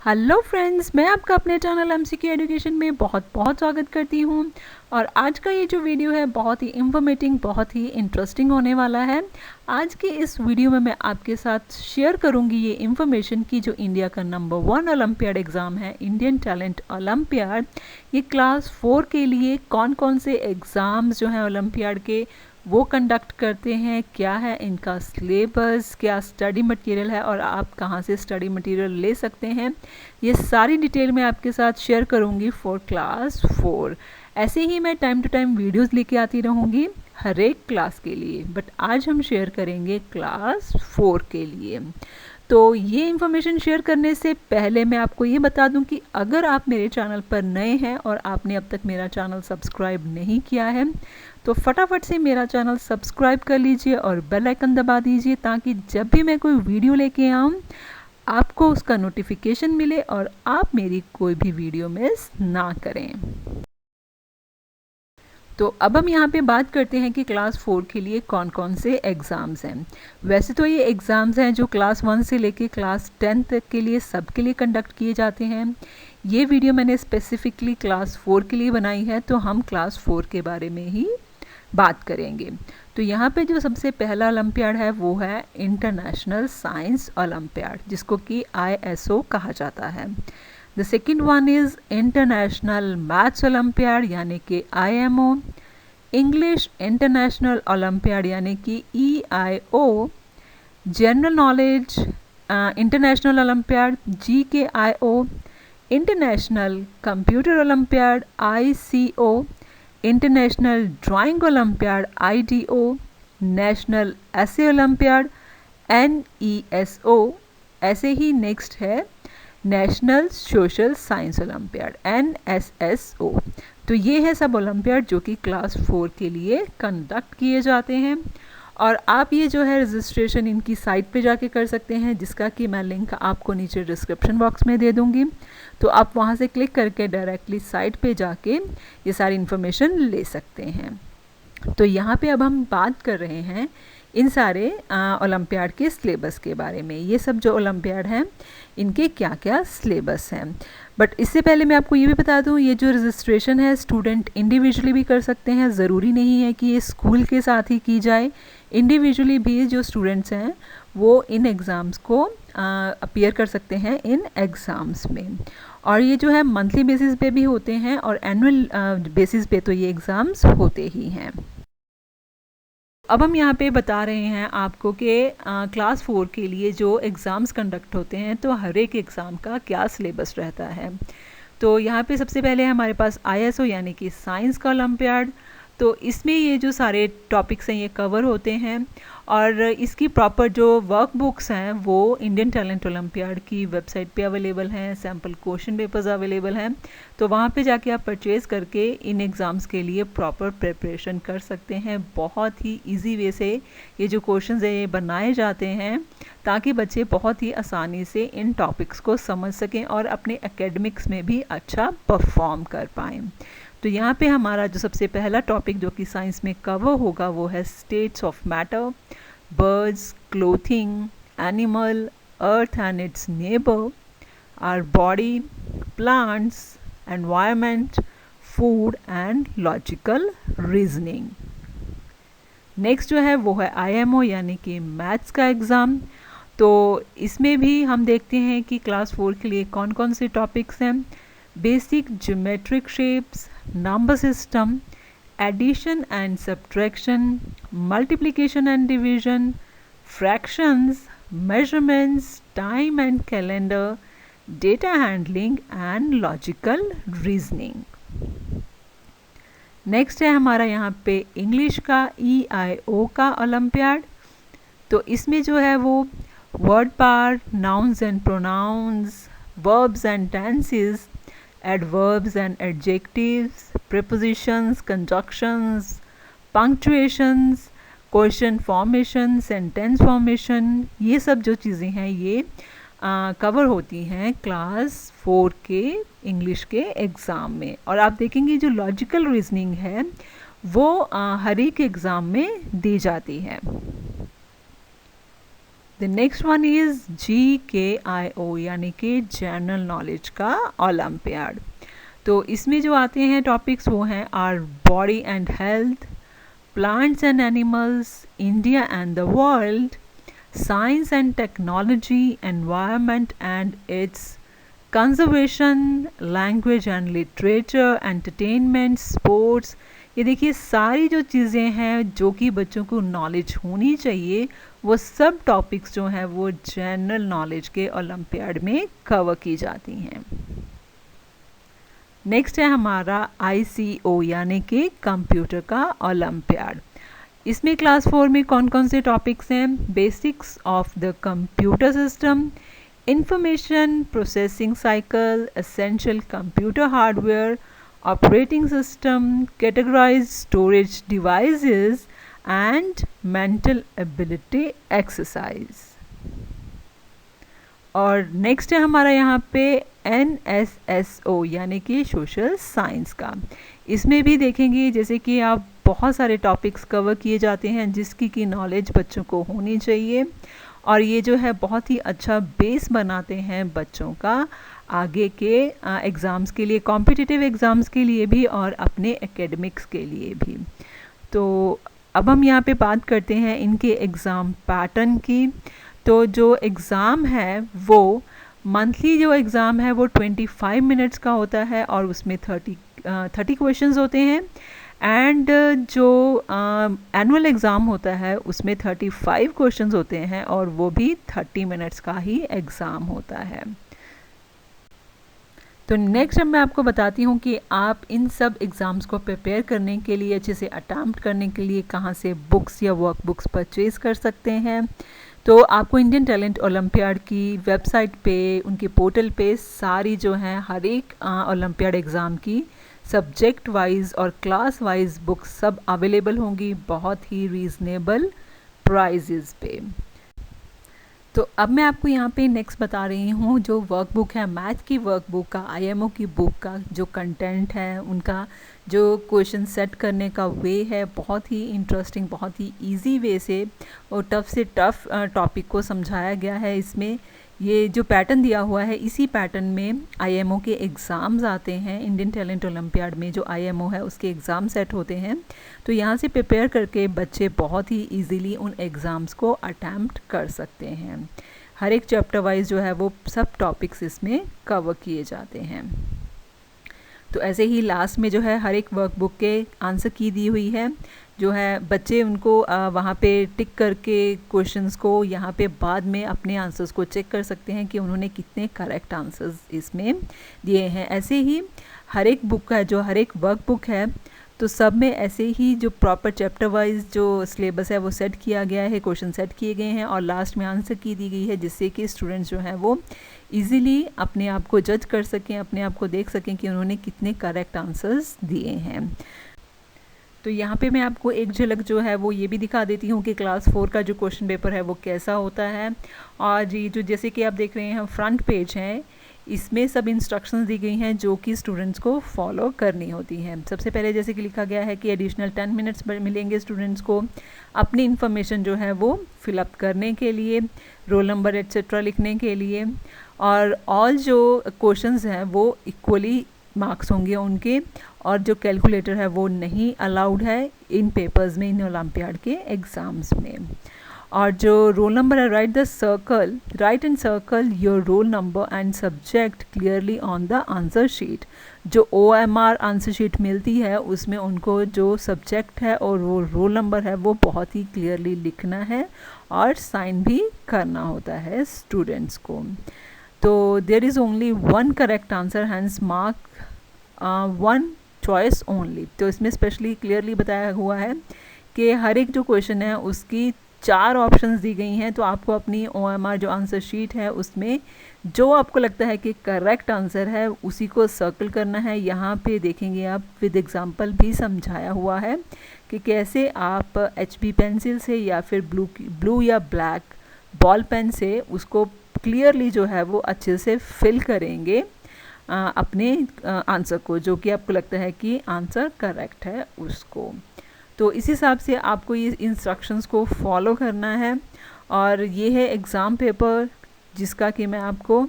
Hello friends, मैं आपका अपने चैनल एमसीक्यू एजुकेशन में बहुत बहुत स्वागत करती हूँ। और आज का ये जो वीडियो है बहुत ही इंफॉर्मेटिव, बहुत ही इंटरेस्टिंग होने वाला है। आज के इस वीडियो में मैं आपके साथ शेयर करूँगी ये इन्फॉर्मेशन की जो इंडिया का नंबर 1 ओलंपियाड एग्ज़ाम है, इंडियन टैलेंट ओलंपियाड। ये क्लास 4 के लिए कौन कौन से एग्ज़ाम्स जो हैं ओलंपियाड के वो कंडक्ट करते हैं, क्या है इनका सिलेबस, क्या स्टडी मटेरियल है और आप कहाँ से स्टडी मटेरियल ले सकते हैं, ये सारी डिटेल मैं आपके साथ शेयर करूँगी फॉर क्लास 4। ऐसे ही मैं टाइम टू टाइम वीडियोस लेके आती रहूँगी हर एक क्लास के लिए, बट आज हम शेयर करेंगे क्लास 4 के लिए। तो ये इन्फॉर्मेशन शेयर करने से पहले मैं आपको ये बता दूं कि अगर आप मेरे चैनल पर नए हैं और आपने अब तक मेरा चैनल सब्सक्राइब नहीं किया है तो फटाफट से मेरा चैनल सब्सक्राइब कर लीजिए और बेल आइकन दबा दीजिए, ताकि जब भी मैं कोई वीडियो लेके आऊँ आपको उसका नोटिफिकेशन मिले और आप मेरी कोई भी वीडियो मिस ना करें। तो अब हम यहाँ पे बात करते हैं कि क्लास 4 के लिए कौन कौन से एग्ज़ाम्स हैं। वैसे तो ये एग्ज़ाम्स हैं जो क्लास 1 से लेके क्लास 10 तक के लिए सबके लिए कंडक्ट किए जाते हैं। ये वीडियो मैंने स्पेसिफ़िकली क्लास 4 के लिए बनाई है, तो हम क्लास 4 के बारे में ही बात करेंगे। तो यहाँ पे जो सबसे पहला ओलंपियाड है वो है इंटरनेशनल साइंस ओलंपियाड, जिसको कि ISO कहा जाता है। The second one is international maths olympiad यानी कि IMO, इंग्लिश इंटरनेशनल ओलंपियाड यानी कि EIO, general knowledge international olympiad GKIO, international computer olympiad ICO, international drawing olympiad IDO, national essay olympiad NESO। ऐसे ही नेक्स्ट है national social science olympiad NSSO। तो ये है सब ओलंपियाड जो कि क्लास 4 के लिए कंडक्ट किए जाते हैं। और आप ये जो है रजिस्ट्रेशन इनकी साइट पे जाके कर सकते हैं, जिसका कि मैं लिंक आपको नीचे डिस्क्रिप्शन बॉक्स में दे दूँगी। तो आप वहाँ से क्लिक करके डायरेक्टली साइट पे जाके ये सारी इन्फॉर्मेशन ले सकते हैं। तो यहाँ पे अब हम बात कर रहे हैं इन सारे ओलंपियाड के सिलेबस के बारे में। ये सब जो ओलंपियाड हैं इनके क्या क्या सिलेबस हैं। बट इससे पहले मैं आपको ये भी बता दूँ, ये जो रजिस्ट्रेशन है स्टूडेंट इंडिविजुअली भी कर सकते हैं। ज़रूरी नहीं है कि ये स्कूल के साथ ही की जाए, इंडिविजुअली भी जो स्टूडेंट्स हैं वो इन एग्ज़ाम्स को अपीयर कर सकते हैं इन एग्ज़ाम्स में। और ये जो है मंथली बेसिस पे भी होते हैं और एनुअल बेसिस पे तो ये एग्ज़ाम्स होते ही हैं। अब हम यहाँ पे बता रहे हैं आपको कि क्लास 4 के लिए जो एग्ज़ाम्स कंडक्ट होते हैं तो हर एक एग्ज़ाम का क्या सिलेबस रहता है। तो यहाँ पे सबसे पहले हमारे पास ISO यानी कि साइंस का ओलंपियाड। तो इसमें ये जो सारे टॉपिक्स हैं ये कवर होते हैं और इसकी प्रॉपर जो वर्क बुक्स हैं वो इंडियन टैलेंट ओलंपियाड की वेबसाइट पे अवेलेबल हैं। सैम्पल क्वेश्चन पेपर्स अवेलेबल हैं, तो वहाँ पे जाके आप परचेज़ करके इन एग्ज़ाम्स के लिए प्रॉपर प्रिपरेशन कर सकते हैं। बहुत ही इजी वे से ये जो क्वेश्चंस हैं ये बनाए जाते हैं ताकि बच्चे बहुत ही आसानी से इन टॉपिक्स को समझ सकें और अपने एकेडमिक्स में भी अच्छा परफॉर्म कर पाएँ। तो यहाँ पे हमारा जो सबसे पहला टॉपिक जो कि साइंस में कवर होगा वो है states of matter, birds, clothing, animal, earth and its neighbour, our body, plants, environment, food and logical reasoning. Next जो है वो है IMO यानी कि मैथ्स का एग्ज़ाम। तो इसमें भी हम देखते हैं कि क्लास 4 के लिए कौन कौन से टॉपिक्स हैं। Basic geometric shapes, number system, addition and subtraction, multiplication and division, fractions, measurements, time and calendar, data handling and logical reasoning. Next है हमारा यहाँ पे इंग्लिश का EIO का ओलंपियाड। तो इसमें जो है वो word pair, nouns and pronouns, verbs and tenses, adverbs and adjectives, prepositions, conjunctions, punctuations, question formation, sentence formation, ये सब जो चीज़ें हैं ये कवर होती हैं क्लास 4 के इंग्लिश के एग्ज़ाम में। और आप देखेंगे जो लॉजिकल रीजनिंग है वो हर एक एग्ज़ाम में दी जाती है। The next one is GKIO यानी कि जनरल नॉलेज का ओलंपियाड। तो इसमें जो आते हैं टॉपिक्स वो हैं our body and health, plants and animals, India and the world, science and technology, environment and it's conservation, language and literature, entertainment, sports. ये देखिए सारी जो चीज़ें हैं जो कि बच्चों को नॉलेज होनी चाहिए वो सब टॉपिक्स जो हैं वो जनरल नॉलेज के ओलंपियाड में कवर की जाती हैं। नेक्स्ट है हमारा ICO यानी कि कंप्यूटर का ओलंपियाड। इसमें क्लास 4 में कौन कौन से टॉपिक्स हैं? Basics of the computer system, information processing cycle, essential computer hardware, operating system, categorised storage devices and mental ability exercise. और नेक्स्ट है हमारा यहाँ पे NSSO यानी कि सोशल साइंस का। इसमें भी देखेंगे जैसे कि आप बहुत सारे टॉपिक्स कवर किए जाते हैं जिसकी की नॉलेज बच्चों को होनी चाहिए और ये जो है बहुत ही अच्छा बेस बनाते हैं बच्चों का आगे के एग्ज़ाम्स के लिए, कॉम्पिटिटिव एग्ज़ाम्स के लिए भी और अपने एकेडमिक्स के लिए भी। तो अब हम यहाँ पे बात करते हैं इनके एग्ज़ाम पैटर्न की। तो जो एग्ज़ाम है वो मंथली जो एग्ज़ाम है वो 25 मिनट्स का होता है और उसमें 30 क्वेश्चंस होते हैं। एंड जो एनुअल एग्ज़ाम होता है उसमें 35 क्वेश्चंस होते हैं और वो भी 30 मिनट्स का ही एग्ज़ाम होता है। तो नेक्स्ट मैं आपको बताती हूँ कि आप इन सब एग्ज़ाम्स को प्रिपेयर करने के लिए, अच्छे से अटैम्प्ट करने के लिए कहाँ से बुक्स या वर्क बुक्स परचेज़ कर सकते हैं। तो आपको इंडियन टैलेंट ओलंपियाड की वेबसाइट पे, उनके पोर्टल पे सारी जो हैं हर एक ओलंपियाड एग्ज़ाम की सब्जेक्ट वाइज और क्लास वाइज बुक्स सब अवेलेबल होंगी बहुत ही रीज़नेबल प्राइजेज़ पे। तो अब मैं आपको यहाँ पे नेक्स्ट बता रही हूँ जो वर्कबुक है, मैथ की वर्कबुक का, IMO की बुक का जो कंटेंट है, उनका जो क्वेश्चन सेट करने का वे है, बहुत ही इंटरेस्टिंग, बहुत ही इजी वे से और टफ़ से टफ़ टॉपिक को समझाया गया है। इसमें ये जो पैटर्न दिया हुआ है इसी पैटर्न में IMO के एग्ज़ाम्स आते हैं। इंडियन टैलेंट ओलंपियाड में जो IMO है उसके एग्ज़ाम सेट होते हैं। तो यहाँ से प्रिपेयर करके बच्चे बहुत ही इजीली उन एग्ज़ाम्स को अटैम्प्ट कर सकते हैं। हर एक चैप्टर वाइज जो है वो सब टॉपिक्स इसमें कवर किए जाते हैं। तो ऐसे ही लास्ट में जो है हर एक वर्कबुक के आंसर की दी हुई है, जो है बच्चे उनको वहाँ पे टिक करके क्वेश्चंस को यहाँ पे बाद में अपने आंसर्स को चेक कर सकते हैं कि उन्होंने कितने करेक्ट आंसर्स इसमें दिए हैं। ऐसे ही हर एक बुक का जो हर एक वर्कबुक है तो सब में ऐसे ही जो प्रॉपर चैप्टर वाइज जो सिलेबस है वो सेट किया गया है, क्वेश्चन सेट किए गए हैं और लास्ट में आंसर की दी गई है, जिससे कि स्टूडेंट्स जो हैं वो इजीली अपने आप को जज कर सकें, अपने आप को देख सकें कि उन्होंने कितने करेक्ट आंसर्स दिए हैं। तो यहाँ पे मैं आपको एक झलक जो है वो ये भी दिखा देती हूँ कि क्लास 4 का जो क्वेश्चन पेपर है वो कैसा होता है। और ये जो जैसे कि आप देख रहे हैं फ्रंट पेज है, इसमें सब इंस्ट्रक्शंस दी गई हैं जो कि स्टूडेंट्स को फॉलो करनी होती हैं। सबसे पहले जैसे कि लिखा गया है कि एडिशनल 10 मिनट्स मिलेंगे स्टूडेंट्स को अपनी इन्फॉर्मेशन जो है वो फिलअप करने के लिए, रोल नंबर एट्सेट्रा लिखने के लिए, और ऑल जो क्वेश्चंस हैं वो इक्वली मार्क्स होंगे उनके, और जो कैलकुलेटर है वो नहीं अलाउड है इन पेपर्स में, इन ओलंपियाड के एग्ज़ाम्स में। और जो रोल नंबर है, right and circle your roll number and subject clearly on the answer sheet. जो OMR आंसर शीट मिलती है उसमें उनको जो सब्जेक्ट है और वो रोल नंबर है वो बहुत ही क्लियरली लिखना है और साइन भी करना होता है स्टूडेंट्स को। तो there is only one correct answer, hence mark one choice only. तो इसमें स्पेशली क्लियरली बताया हुआ है कि हर एक जो क्वेश्चन है उसकी 4 ऑप्शंस दी गई हैं। तो आपको अपनी OMR जो आंसर शीट है उसमें जो आपको लगता है कि करेक्ट आंसर है उसी को सर्कल करना है। यहाँ पे देखेंगे आप विद एग्जांपल भी समझाया हुआ है कि कैसे आप HB पेंसिल से या फिर ब्लू या ब्लैक बॉल पेन से उसको क्लियरली जो है वो अच्छे से फिल करेंगे अपने आंसर को, जो कि आपको लगता है कि आंसर करेक्ट है उसको। तो इस हिसाब से आपको ये इंस्ट्रक्शंस को फॉलो करना है और ये है एग्ज़ाम पेपर जिसका कि मैं आपको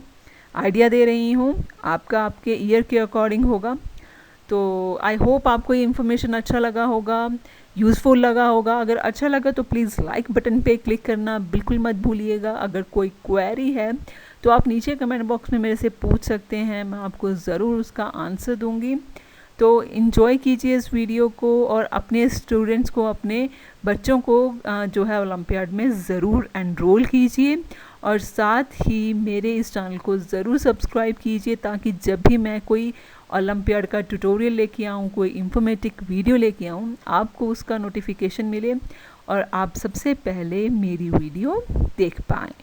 आइडिया दे रही हूँ। आपका आपके ईयर के अकॉर्डिंग होगा। तो आई होप आपको ये इन्फॉर्मेशन अच्छा लगा होगा, यूज़फुल लगा होगा। अगर अच्छा लगा तो प्लीज़ लाइक बटन पे क्लिक करना बिल्कुल मत भूलिएगा। अगर कोई क्वेरी है तो आप नीचे कमेंट बॉक्स में मेरे से पूछ सकते हैं, मैं आपको ज़रूर उसका आंसर दूंगी। तो इन्जॉय कीजिए इस वीडियो को और अपने स्टूडेंट्स को, अपने बच्चों को जो है ओलंपियाड में ज़रूर एनरोल कीजिए और साथ ही मेरे इस चैनल को ज़रूर सब्सक्राइब कीजिए ताकि जब भी मैं कोई ओलंपियाड का ट्यूटोरियल लेके आऊँ, कोई इंफॉर्मेटिव वीडियो लेके आऊँ, आपको उसका नोटिफिकेशन मिले और आप सबसे पहले मेरी वीडियो देख पाएँ।